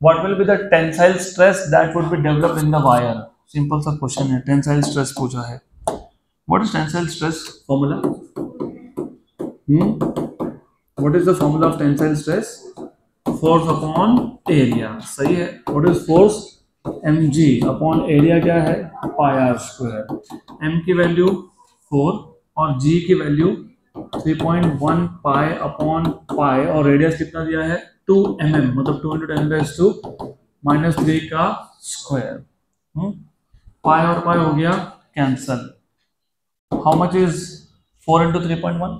What will be the tensile stress that would be developed in the wire? Simple सा question है, tensile stress पूछा है. What is tensile stress formula? What is the formula of tensile stress? Force upon area. सही है. What is force? mg upon area क्या है? pi r square. m की value 4 और g की वैल्यू 3.1 पाई अपॉन पाई, और radius कितना दिया है? 2 mm, मतलब 2 × 10⁻³ का स्क्वायर. पाई और पाई हो गया cancel. How much is 4 × 3.1?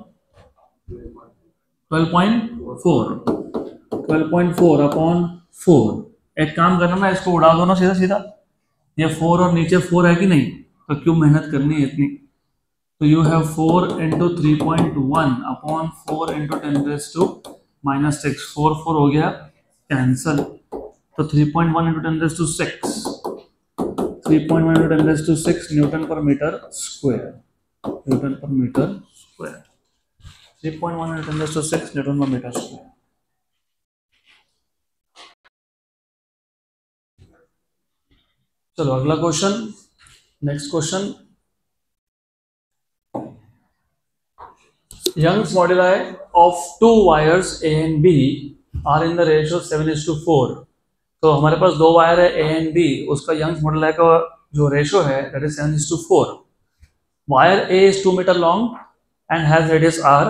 12.4. 12.4 upon 4. एक काम करना ना, इसको उड़ा दो ना सीधा सीधा. ये 4 और नीचे 4 है कि नहीं, तो क्यों मेहनत करनी है इतनी. So you have 4 × 3.1 upon 4 × 10⁻⁻6. 4 4 हो गया कैंसल. तो 3.1 × 10⁻⁶. 3.1 × 10⁻⁶ न्यूटन पर मीटर स्क्वायर. न्यूटन पर मीटर स्क्वायर. 3.1 × 10⁻⁶ न्यूटन पर मीटर स्क्वायर. चलो अगला question. Next question. Young's moduli of two wires A and B are in the ratio 7:4. तो हमारे पास दो वायर है A and B, उसका यंग्स मॉडुलाई का जो रेशियो है that is 7:4. Wire A is 2 meter long and has radius r.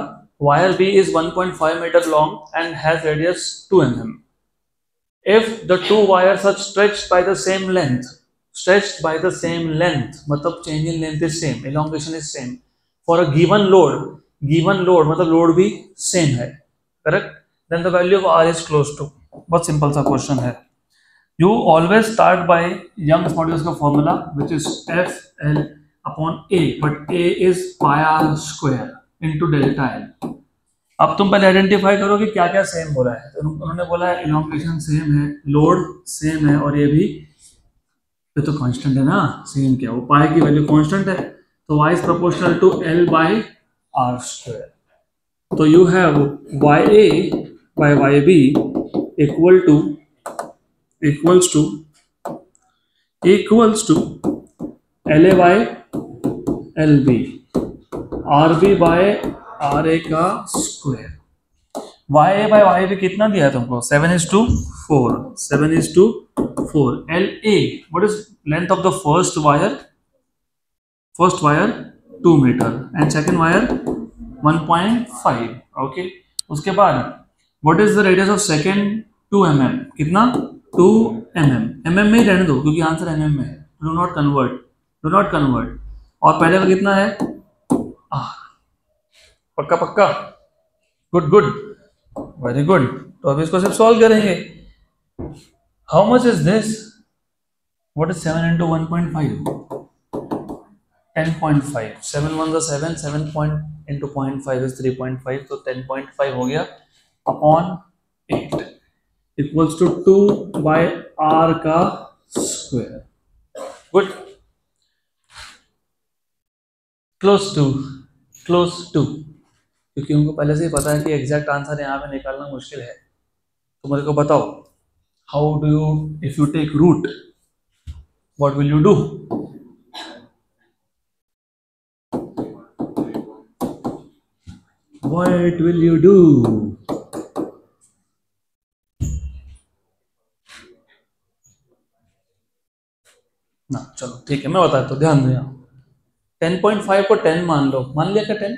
Wire B is 1.5 meter long and has radius 2 mm. If the two wires are stretched by the same length, मतलब change in length is same, elongation is same, for a given load मतलब load भी same है, correct, then the value of R is close to. बहुत simple सा question है. You always start by Young's modulus का formula which is F L upon A, but A is pi are square into delta L. अब तुम पहले identify करो कि क्या क्या सेम बोला है. तो उन्होंने बोला है इलॉन्गेशन सेम है, लोड सेम है, और ये भी ये तो कांस्टेंट है ना. सेम क्या, वो पाई की वैल्यू कांस्टेंट है, तो y is proportional to l by r square. तो you have ya by yb equals to la by lb, rb by ra का स्क्वायर. ya by yb कितना दिया है तुमको? 7:4. 7:4. la, what is length of the first wire? First wire 2 meter and second wire 1.5. Okay. उसके बाद what is the radius of second? 2 mm. कितना? 2 mm. mm में ही रहने दो क्योंकि आंसर mm में है. Do not convert. और पहले का कितना है? पक्का पक्का. Good, very good. तो अब इसको सिर्फ सॉल्व करेंगे. How much is this? What is 7 × 1.5? 10.5. 7 1 7, 7 into 0.5 is 3.5, तो 10.5 हो गया upon 8 equals to 2 by r का स्क्वायर. गुड. क्लोज टू, क्योंकि उनको पहले से ही पता है कि एग्जैक्ट आंसर यहाँ पे निकालना मुश्किल है. तो मेरे को बताओ, how do you, if you take root, what will you do? What will you do? ना चलो ठीक है, मैं बताता हूँ, ध्यान दो यहाँ। 10.5 को 10 मान लो, मान लिया क्या 10?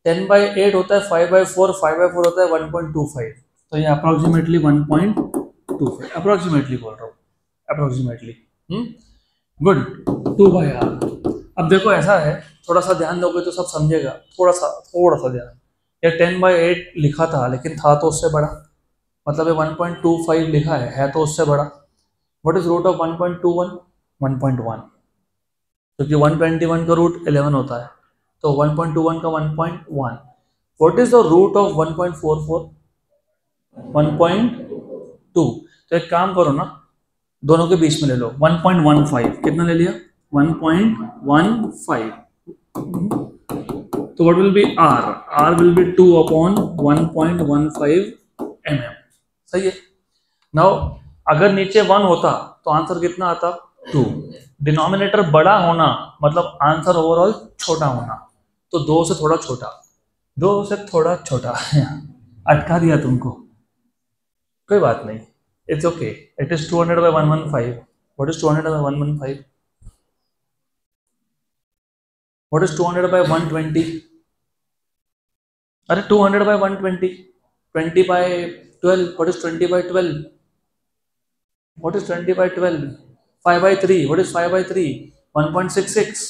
10/8 होता है 5/4, 5/4 होता है 1.25, तो ये अप्रोक्सीमेटली 1.25, अप्रोक्सीमेटली बोल रहा हूँ, अप्रोक्सीमेटली। गुड। 2/r। अब देखो ऐसा है, थोड़ा सा ध्यान दोगे तो सब समझेगा, थोड़ा सा ध्यान। ये 10/8 लिखा था, लेकिन था तो उससे बड़ा, मतलब ये 1.25 लिखा है तो उससे बड़ा। What is root of 1.21? 1.1, क्योंकि 121 का रूट 11 होता है, तो 1.21 का 1.1। What is the root of 1.44? 1.2। तो एक काम करो ना, दोनों के बीच में ले लो 1.15। कितना ले लिया? 1.15। तो what will be r? R will be 2/1.15 mm। सही है। नाउ अगर नीचे 1 होता तो आंसर कितना आता? 2। डिनोमिनेटर बड़ा होना मतलब आंसर ओवरऑल छोटा होना, तो 2 से थोड़ा छोटा, 2 से थोड़ा छोटा। अटका दिया तुमको, कोई बात नहीं, it's okay. It is 200/115। What is 200/115? What is 200/120? अरे 200/120, 20/12। What is 20/12? What is 20/12? 5/3। What is 5/3? 1.66।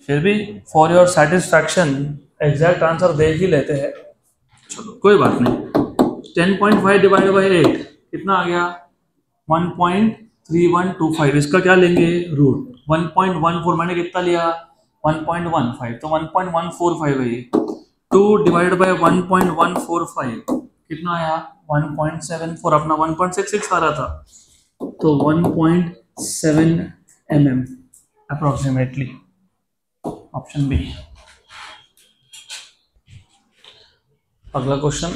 फिर भी for your satisfaction exact answer देख ही लेते हैं, चलो कोई बात नहीं। 10.5 डिवाइड बाई 8 कितना आ गया? 1.3125। इसका क्या लेंगे? रूट। 1.14 मैंने कितना लिया? 1.15, तो 1.145 है ये। 2 डिवाइड बाई 1.145 कितना आया? 1.74। अपना 1.66 आ रहा था, तो 1.7 mm अप्रोक्सीमेटली। Option B. अगला question,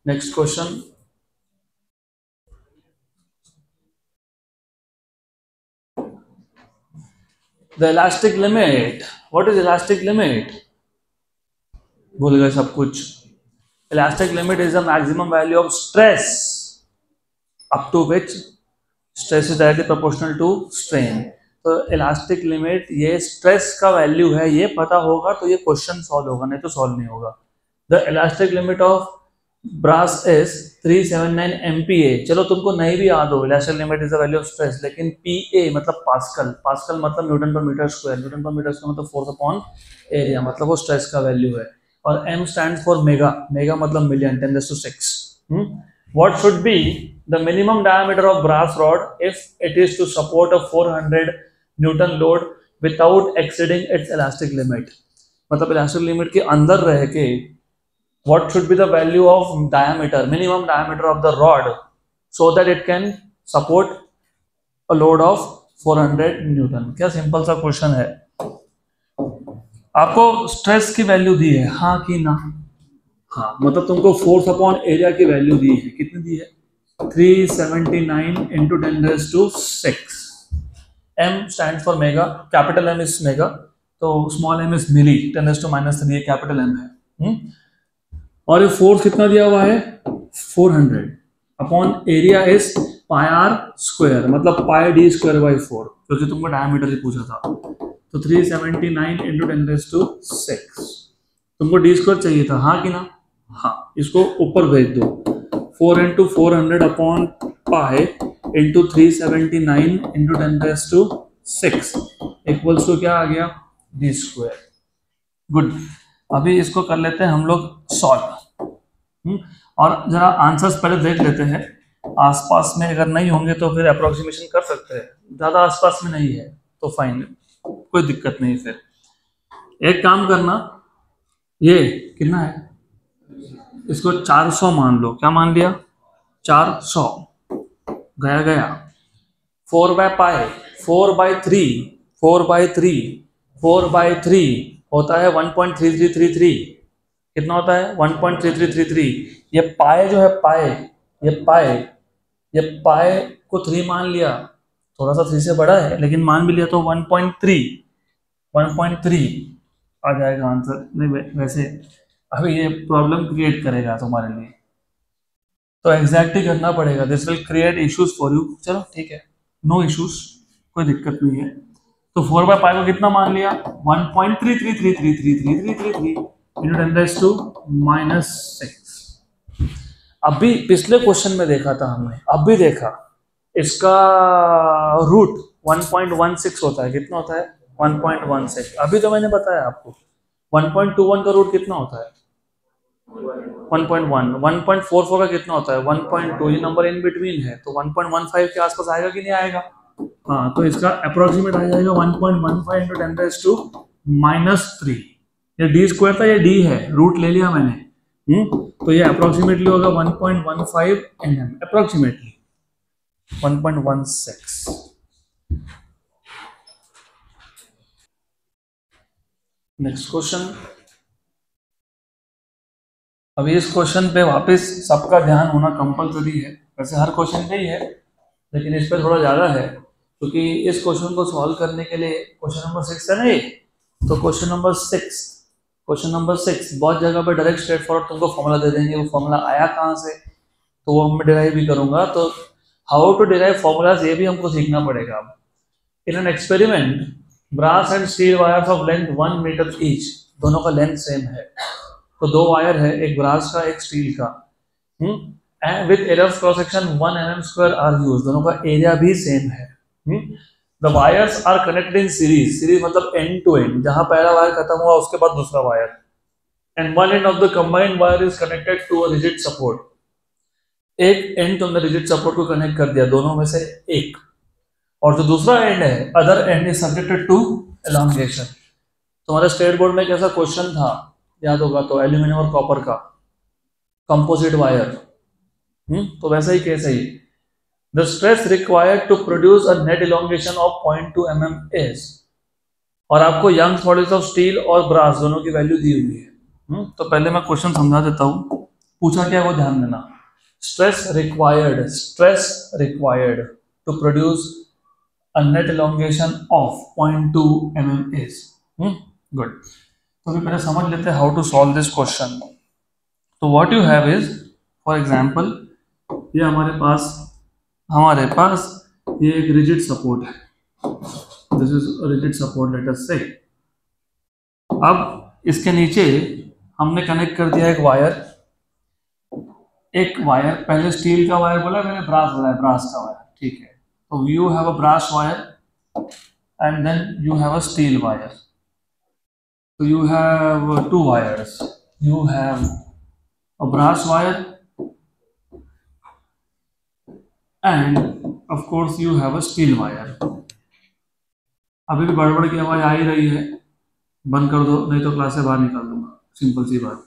next question. The elastic limit. What is elastic limit? भूल गए सब कुछ। Elastic limit is the maximum value of stress up to which stress is directly proportional to strain. तो elastic limit, ये stress का value है, ये पता होगा तो ये क्वेश्चन सॉल्व होगा, नहीं तो सॉल्व नहीं होगा। The elastic limit of brass is 379 MPa। चलो तुमको नहीं भी याद हो, elastic limit is the value of stress, लेकिन PA मतलब पास्कल, पास्कल मतलब न्यूटन पर मीटर स्क्वायर, न्यूटन पर मीटर स्क्वायर मतलब फोर्स अपॉन एरिया, मतलब वो स्ट्रेस का वैल्यू है। और M stand for mega, mega मतलब million, 10⁶। What should be the minimum diameter of brass rod if it is to support a 400 Newton load without exceeding its elastic limit? मतलब elastic limit के अंदर रह के what should be the value of diameter, minimum diameter of the rod, so that it can support a load of 400 Newton? क्या simple सा question है। आपको stress की वैल्यू दी है, हाँ कि ना? हाँ, मतलब तुमको फोर्स अपॉन एरिया की वैल्यू दी है, कितनी दी है? 379 × 10⁶। M stands for mega, capital M is mega, तो स्मॉल m इज मिली, 10⁻³ ये कैपिटल M है। और ये फोर्स कितना दिया हुआ है? 400 अपॉन एरिया इज πr², मतलब πd²/4, क्योंकि तुमको डायमीटर ही पूछा था। तो 379 × 10⁶। तुमको d² चाहिए था, हाँ कि ना? हाँ, इसको ऊपर भेज दो। 4 × 400 upon pi into 379 × 10⁶ equals to क्या आ गया? d²। गुड। अभी इसको कर लेते हैं हम लोग सॉल्व। और जरा आंसर्स पहले देख लेते हैं, आसपास में अगर नहीं होंगे तो फिर अप्रोक्सीमेशन कर सकते हैं, ज़्यादा आसपास में नहीं है तो फाइन, कोई दिक्कत नहीं। फिर एक काम करना, ये कितना है, इसको 400 मान लो। क्या मान लिया? 400 गया गया। 4/π 4/3 4/3 4/3 होता है 1.3333। कितना होता है 1.3333। ये पाए जो है पाए, ये पाए को 3 मान लिया, थोड़ा सा 3 से बड़ा है लेकिन मान भी लिया, तो 1.3 आ जाएगा आंसर। नहीं वैसे अभी ये प्रॉब्लम क्रिएट करेगा तुम्हारे लिए, तो एग्जैक्ट ही करना पड़ेगा। This will create issues for you. चलो ठीक है, नो इश्यूज, कोई दिक्कत नहीं है। तो 4/π को कितना मान लिया 1.33333333 इंटू 10⁻⁻⁶। अभी पिछले क्वेश्चन में देखा था हमने, अभी देखा इसका रूट 1.16 होता है। कितना होता है 1.16। अभी तो मैंने बताया आपको 1.21 का रूट कितना होता है 1.1। 1.44 का कितना होता है 1.2। ये नंबर इन बिटवीन है, तो 1.15 के आसपास आएगा कि नहीं आएगा। हाँ, तो इसका अप्रोक्सीमेट आ जाएगा 1.15 इंटू 10⁻⁻3। ये डी स्क्वायर था, ये डी है, रूट ले लिया मैंने। तो ये अप्रोक्सीमेटली होगा 1.15 mm, अप्रोक्सीमेटली 1.16। Next question. अभी इस क्वेश्चन पे वापस सबका ध्यान होना कंपलसरी है, वैसे हर क्वेश्चन पे ही है लेकिन इस पे थोड़ा ज़्यादा है, क्योंकि इस क्वेश्चन को सॉल्व करने के लिए क्वेश्चन नंबर 6 है ना ये, तो क्वेश्चन नंबर 6 बहुत जगह पे डायरेक्ट स्ट्रेट फॉरवर्ड तुमको फॉर्मूला दे देंगे। वो फॉर्मूला आया कहाँ से, तो वो मैं डिराइव भी करूंगा। तो हाउ टू डिराइव फॉर्मूलाज ये भी हमको सीखना पड़ेगा। अब in an experiment brass and steel wires of length 1 metre each, दोनों का लेंथ सेम है, तो 2 वायर है, एक ब्रास का एक स्टील का, and with area of cross section 1 mm² are used, दोनों का एरिया भी सेम है। The wires are connected in series मतलब एंड टू एंड, जहां पहला वायर खत्म हुआ उसके बाद दूसरा wire, end one end of the combined wire is connected to a rigid support. एक एंड तुमने रिजिड सपोर्ट को कनेक्ट कर दिया, दोनों में से एक, और जो दूसरा एंड है other end is subjected to elongation. तुम्हारे स्टेट बोर्ड में एक ऐसा क्वेश्चन था, याद होगा तो, एल्यूमिनियम और कॉपर का कंपोजिट वायर, तो वैसा ही केस है ये। The stress required to produce a net elongation of 0.2 mm is, और आपको यंग्स मॉड्यूलस ऑफ स्टील और ब्रास दोनों की वैल्यू दी हुई है। तो पहले मैं क्वेश्चन समझा देता हूँ, पूछा क्या वो ध्यान देना। Stress required to produce a net elongation of 0.2 mm is good। तो अभी पहले समझ लेते हैं how to solve this question. तो what you have is, for example ये हमारे पास ये एक रिजिड सपोर्ट है, this is rigid support let us say. अब इसके नीचे हमने कनेक्ट कर दिया एक वायर, पहले स्टील का वायर बोला मैंने, ब्रास बोला है, ब्रास का वायर, ठीक है। तो you have a brass wire and then you have a steel wire, तो you have 2 wires, you have a brass wire and of course you have a steel wire। अभी भी बड़बड़ की आवाज आ ही रही है, बंद कर दो नहीं तो क्लास से बाहर निकाल दूंगा, सिंपल सी बात।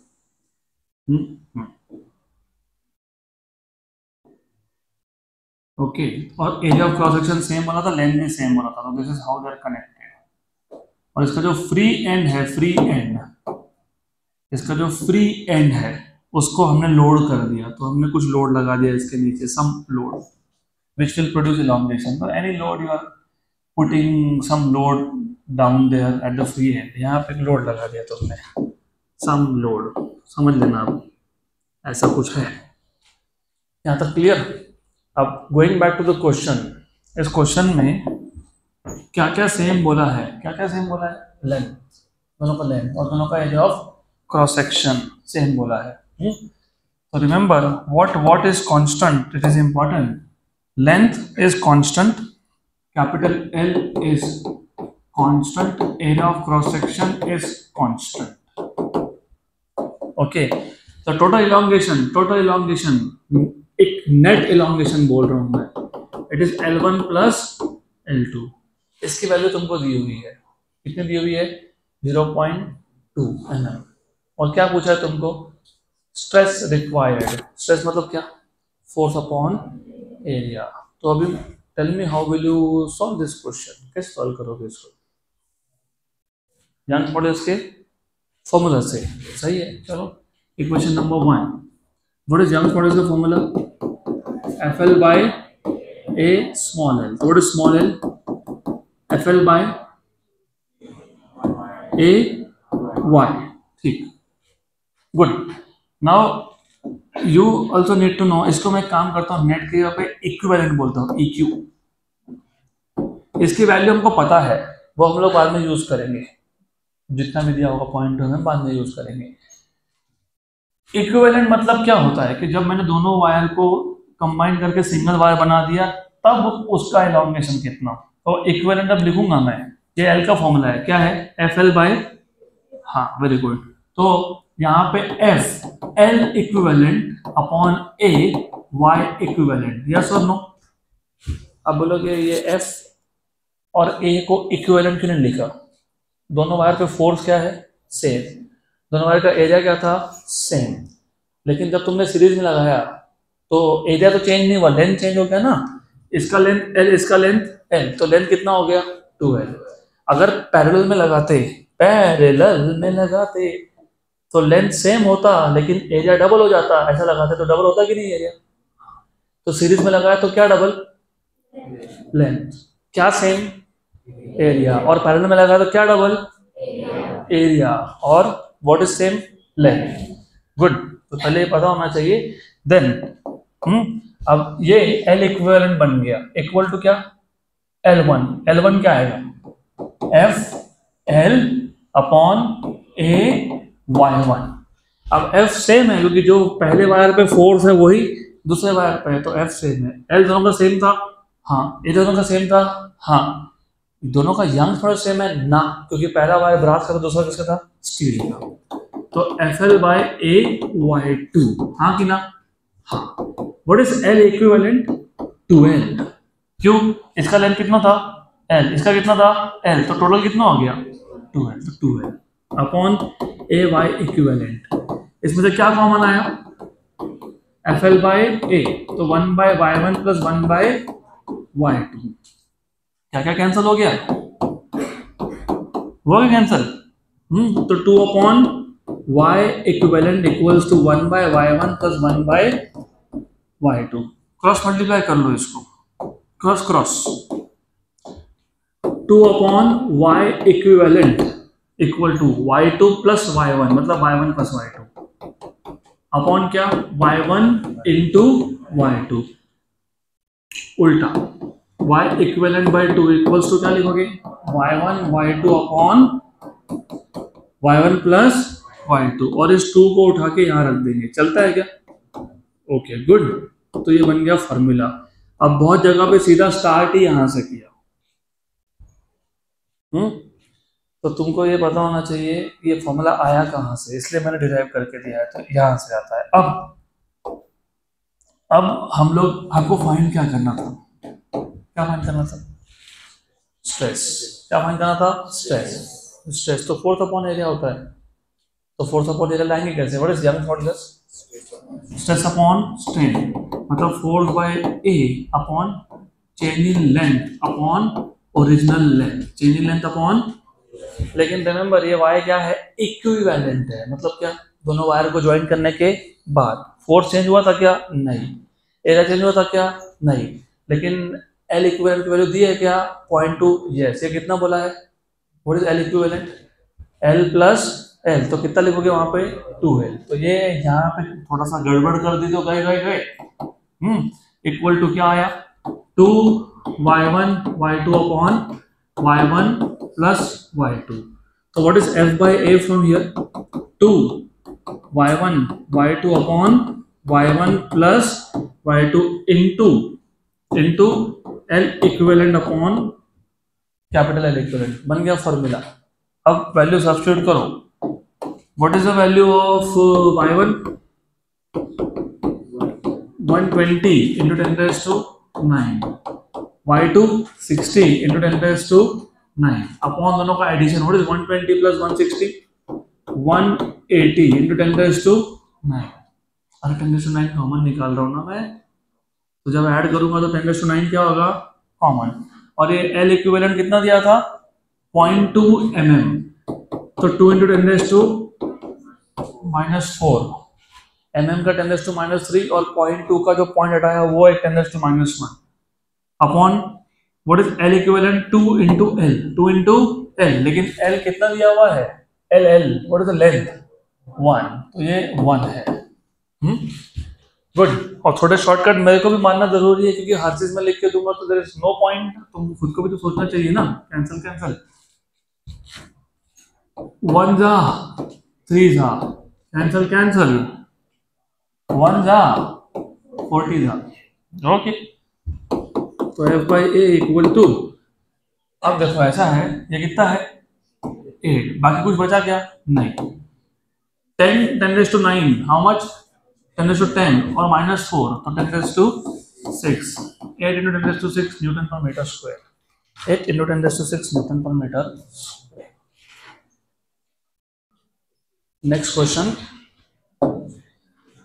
ओके, और area of cross section same बना था, लेंथ भी सेम बना था, तो this is how they are connected. और इसका जो फ्री एंड है उसको हमने लोड कर दिया, तो हमने कुछ लोड लगा दिया इसके नीचे, सम load which will produce elongation। So any load you are putting some load down there at the free end, यहाँ पे लोड लगा दिया तुमने, some load, समझ लेना आप, ऐसा कुछ है। यहाँ तक क्लियर। अब going back to the question, इस क्वेश्चन में क्या क्या सेम बोला है, लेंथ, दोनों का लेंथ और दोनों का area of cross section same बोला है। तो remember what is constant, it is important. Length is constant, capital L is constant, area of cross section is constant। Okay, तो total elongation एक net elongation बोल रहा हूं मैं, it is L1 plus L2। इसकी वैल्यू तुमको दी हुई है, कितनी दी हुई है 0.2 mm। और क्या पूछा है तुमको, स्ट्रेस रिक्वायर्ड, स्ट्रेस मतलब क्या, फोर्स अपॉन एरिया। तो अभी tell me how will you solve this question, कैसे सॉल्व करोगे इसको, यंग्स मॉड्यूलस के फॉर्मूला से, सही है। चलो equation number 1, what is Young's modulus का formula? FL by A small l. So what is small l? FL by A y. ठीक, good. Now you also need to know, इसको मैं काम करता हूँ नेट के यहाँ पे इक्विवेलेंट बोलता हूँ, EQ. इसकी वैल्यू हमको पता है, वो हम लोग बाद में यूज करेंगे, जितना भी दिया होगा पॉइंट हमें बाद में यूज करेंगे. इक्विवेलेंट मतलब क्या होता है कि जब मैंने दोनों वायर को कंबाइन करके सिंगल वायर बना दिया तब उसका एलोंगेशन कितना. तो इक्विवेलेंट अब लिखूंगा मैं, ये एल का फॉर्मूला है, क्या है? FL बाय, हाँ वेरी गुड. तो यहाँ पे F L equivalent upon A Y equivalent, yes और नो? अब बोलोगे ये F और A को इक्विवेलेंट क्यों नहीं लिखा? दोनों वायर पे फोर्स क्या है? सेम. दोनों वायर का एरिया क्या था? सेम. लेकिन जब तुमने सीरीज में लगाया तो एरिया तो चेंज नहीं हुआ, लेंथ चेंज हो गया ना. इसका लेंथ L, इसका लेंथ L, तो लेंथ कितना हो गया? 2L. अगर पैरेलल में लगाते तो लेंथ सेम होता लेकिन एरिया डबल हो जाता. ऐसा लगाते तो डबल होता कि नहीं एरिया? तो सीरीज में लगाया तो क्या डबल? लेंथ. क्या सेम? एरिया. और पैरेलल में लगाया तो क्या डबल? एरिया. और what is same? Length. Good. तो पहले ये पता होना चाहिए. देन अब ये L इक्विवेलेंट बन गया, इक्वल टू क्या? L1. L1 क्या आएगा? FL upon A Y1. अब F सेम है क्योंकि जो पहले वायर पे फोर्स है वही दूसरे वायर पे है, तो F सेम है. L दोनों का सेम था, हाँ. ये दोनों का सेम था, हाँ. दोनों का यंग्स मॉडुलस सेम है ना, क्योंकि पहला वायर ब्रास का था, दूसरा किसका था? स्टील का. तो FL बाय A Y2, हाँ कि ना? हाँ. What is L equivalent? 2L. क्यों? इसका लेंथ कितना था? L. इसका कितना था? L. तो टोटल कितना हो गया? 2L. तो 2L अपॉन AY इक्विवेलेंट. इसमें से क्या कॉमन आया? FL बाय A, तो 1 by Y1 plus 1 by Y2. क्या क्या कैंसिल हो गया? हो गया कैंसिल. तो 2 अपॉन Y equivalent equals to 1 by Y1 plus 1 by Y2. Cross multiply कर लो इसको, क्रॉस क्रॉस. 2 अपॉन Y equivalent equal to Y2 plus Y1, मतलब Y1 प्लस Y2 अपॉन क्या? Y1 into Y2. उल्टा, Y equivalent by 2 equals to क्या लिखोगे? Y1 Y2 upon Y1 plus Y2. और इस 2 को उठा के यहां रख देंगे. चलता है क्या? Okay, good. तो ये बन गया फॉर्मूला. अब बहुत जगह पे सीधा स्टार्ट ही यहां से किया. तो तुमको ये पता होना चाहिए ये फॉर्मूला आया कहां से, इसलिए मैंने डिराइव करके दिया है. तो यहां से आता है. अब हम लोग, आपको फाइंड क्या करना था? क्या फाइंड करना था? स्ट्रेस. क्या फाइंड करना था? स्ट्रेस. स्ट्रेस तो फोर्स अपॉन एरिया होता है, तो फोर्स अपॉन एरिया लाएंगे कैसे? What is Young's modulus? Stress upon strain, मतलब force by A upon change in length upon original length, change in length upon. लेकिन रिमेंबर ये वायर क्या है? इक्विवेलेंट है. मतलब क्या? दोनों वायर को ज्वाइन करने के बाद फोर्स चेंज हुआ था क्या? नहीं. एरिया चेंज हुआ था क्या? नहीं. लेकिन L इक्विवेलेंट की वैल्यू दी है क्या? 0.2. यस. ये कितना बोला है? What is L equivalent? L plus L, तो कितना लिखोगे वहां पे? 2L. तो ये यहाँ पे थोड़ा सा गड़बड़ कर दी तो गए. इक्वल टू क्या आया? 2 Y1 Y2 upon Y1 plus Y2. तो what is F by A from here? 2 Y1 Y2 upon Y1 plus Y2 into L equivalent upon capital L equivalent. बन गया फॉर्मूला. अब वैल्यू सब्स्टिट्यूट करो. What is the value of Y1? 120 into 10 raised to 9. Y2 60 into 10 raised to 9. Upon दोनों का addition. What is 120 plus 160? 180 into 10 raised to 9. अरे 10 raised to 9 common निकाल रहा हूँ ना मैं, तो जब ऐड करूंगा तो 10 raised to 9 क्या होगा? कॉमन. और ये L इक्विवेलेंट कितना दिया था? 0.2 mm. तो 2 into 10 raised to -4 mm का 10⁻³ और 0.2 का जो पॉइंट हटाया वो एक 10⁻⁻1 upon what is L equivalent 2 into L, 2 into L, लेकिन L कितना दिया हुआ है, L what is the length 1, तो ये 1 है। गुड। और थोड़े शॉर्टकट मेरे को भी मानना जरूरी है क्योंकि हर चीज में लिख के दूंगा तो देयर इज नो पॉइंट, तुम खुद को भी तो सोचना चाहिए ना। कैंसिल 1 जा 3 जा कैंसिल 1 जा 40 जा। ओके, तो F by A equal to, अब देखो ऐसा है, ये कितना है 8, बाकी कुछ बचा क्या, नहीं। 10⁻⁹ हाउ मच, 10⁻10 और -4 तो 10⁻6, 8 into 10⁻6 न्यूटन पर मीटर स्क्वायर, 8 into 10⁻6 न्यूटन पर मीटर। नेक्स्ट क्वेश्चन,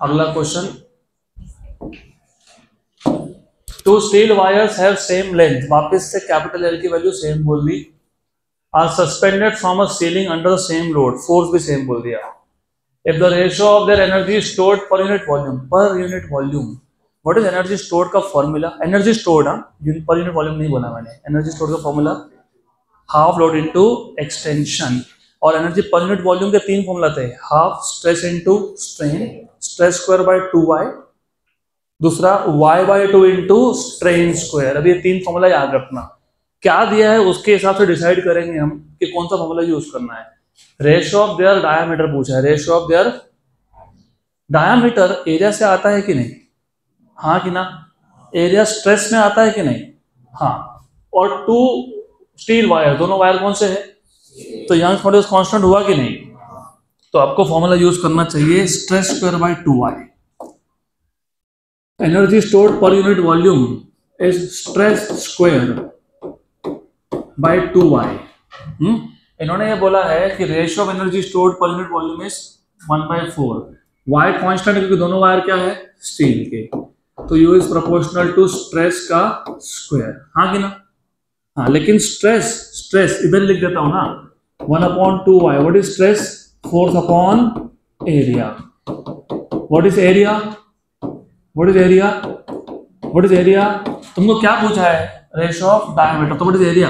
अगला question, two steel wires have same length, वापस से कैपिटल L की वैल्यू सेम बोल दी, are suspended from a ceiling under the same load, force भी सेम बोल दिया। If the ratio of their energy stored per unit volume, what is energy stored का formula, energy stored per unit volume नहीं बोला मैंने, energy stored का formula half load into extension, और energy per unit volume के 3 formula थे, half stress into strain, stress square by 2y, दूसरा y by 2 into strain square। अब ये 3 फॉर्मूला याद रखना, क्या दिया है उसके हिसाब से डिसाइड करेंगे हम कि कौन सा फॉर्मूला यूज करना है। रेशियो ऑफ देयर डायमीटर पूछा है, ratio of their diameter area से आता है कि नहीं, हाँ कि ना, एरिया स्ट्रेस में आता है कि नहीं, हाँ, और 2 स्टील वायर, दोनों वायर कौन से है, तो यंग्स मॉड्यूलस कांस्टेंट हुआ कि नहीं, तो आपको फॉर्मूला यूज करना चाहिए stress square by 2y। Energy stored per unit volume is stress square by 2y। इन्होंने ये बोला है कि ratio of energy stored per unit volume is 1/4, y constant क्योंकि दोनों वायर क्या है, स्टील के, तो U is proportional to stress का स्क्वायर, हाँ कि ना, हाँ, लेकिन स्ट्रेस इधर लिख देता हूं ना, 1/2y, what is stress, force upon area, what is area, तुमको क्या पूछा है, रेशियो ऑफ डायमीटर, तो what is area,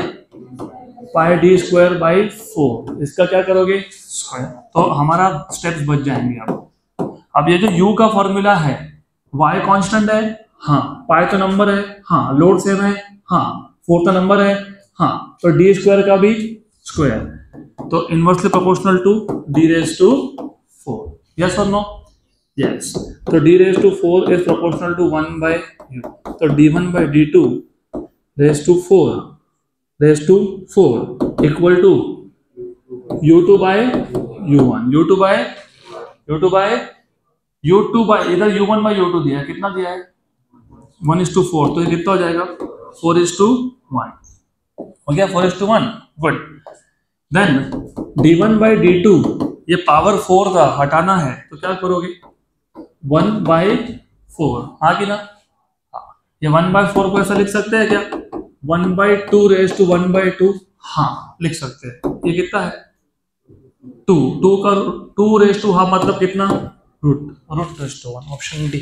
pi d square by 4, इसका क्या करोगे स्क्वायर, तो हमारा स्टेप्स बच जाएंगे। अब ये जो u का फॉर्मूला है, y कांस्टेंट है, हाँ, पाई तो नंबर है, हाँ, लोड सेम है, हाँ, 4 तो नंबर है, हाँ, तो d स्क्वायर का भी स्क्वायर, तो inversely proportional to d raise to 4, yes और नो, यस, तो d raise to 4 is proportional to 1/u, तो d1 by d2 raise to 4 raise to 4 equal to u2 by u1, u2 by इधर u1 by u2 दिया है, कितना दिया है 1:4, तो ये कितना हो जाएगा 4:1, हो गया 4:1, good. Then d1 by d2, ये पावर 4 का हटाना है तो क्या करोगे 1/4, हाँ कि ना, ये 1/4 को ऐसा लिख सकते हैं क्या, 1/2 रेज टू 1/2, हाँ लिख सकते हैं, ये कितना है 2 का 2 रेज टू हाफ मतलब कितना, root raise to 1, option D.